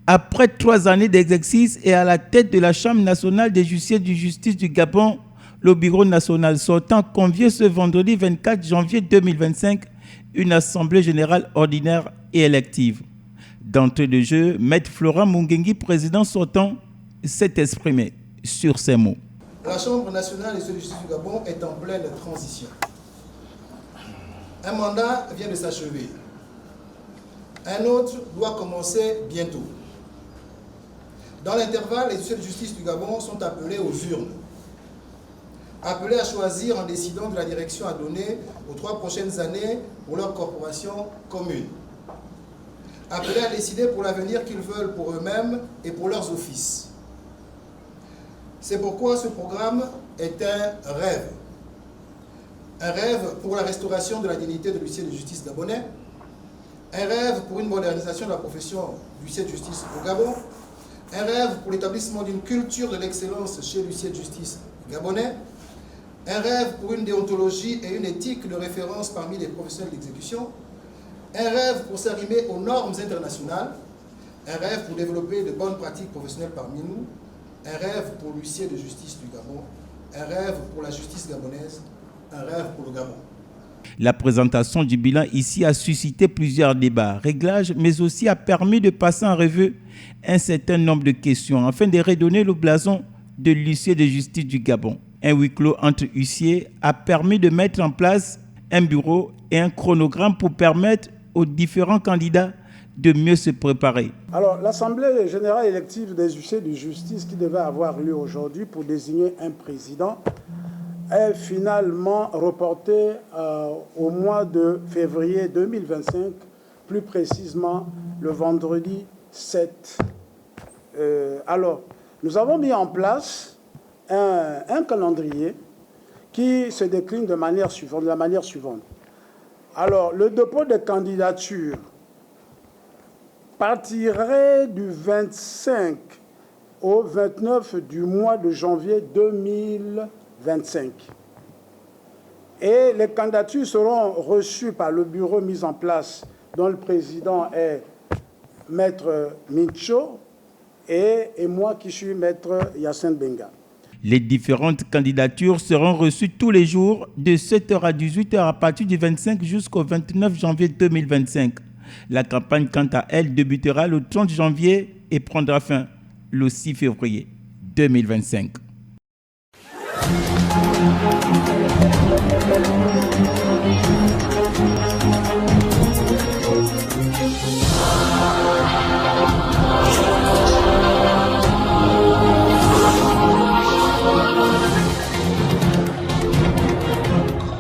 Après 3 années d'exercice et à la tête de la Chambre nationale des huissiers de justice du Gabon, le Bureau national sortant convié ce vendredi 24 janvier 2025 une assemblée générale ordinaire et élective. D'entrée de jeu, Maître Florent Mungengi, président sortant, s'est exprimé sur ces mots. La Chambre nationale des huissiers de justice du Gabon est en pleine transition. Un mandat vient de s'achever. Un autre doit commencer bientôt. Dans l'intervalle, les huissiers de justice du Gabon sont appelés aux urnes. Appelés à choisir en décidant de la direction à donner aux 3 prochaines années pour leur corporation commune. Appelés à décider pour l'avenir qu'ils veulent pour eux-mêmes et pour leurs offices. C'est pourquoi ce programme est un rêve. Un rêve pour la restauration de la dignité de l'huissier de justice gabonais. Un rêve pour une modernisation de la profession d'huissier de justice au Gabon. Un rêve pour l'établissement d'une culture de l'excellence chez l'huissier de justice gabonais. Un rêve pour une déontologie et une éthique de référence parmi les professionnels d'exécution. Un rêve pour s'arrimer aux normes internationales. Un rêve pour développer de bonnes pratiques professionnelles parmi nous. Un rêve pour l'huissier de justice du Gabon. Un rêve pour la justice gabonaise. Un rêve pour le Gabon. La présentation du bilan ici a suscité plusieurs débats, réglages, mais aussi a permis de passer en revue un certain nombre de questions afin de redonner le blason de l'huissier de justice du Gabon. Un huis clos entre huissiers a permis de mettre en place un bureau et un chronogramme pour permettre aux différents candidats de mieux se préparer. Alors, l'Assemblée générale élective des huissiers de justice qui devait avoir lieu aujourd'hui pour désigner un président est finalement reportée au mois de février 2025, plus précisément le vendredi 7. Alors, nous avons mis en place un calendrier qui se décline de la manière suivante. Alors, le dépôt de candidature partirait du 25 au 29 du mois de janvier 2025. Et les candidatures seront reçues par le bureau mis en place, dont le président est Maître Mincho et moi qui suis Maître Yacine Benga. Les différentes candidatures seront reçues tous les jours de 7h à 18h à partir du 25 jusqu'au 29 janvier 2025. La campagne, quant à elle, débutera le 30 janvier et prendra fin le 6 février 2025.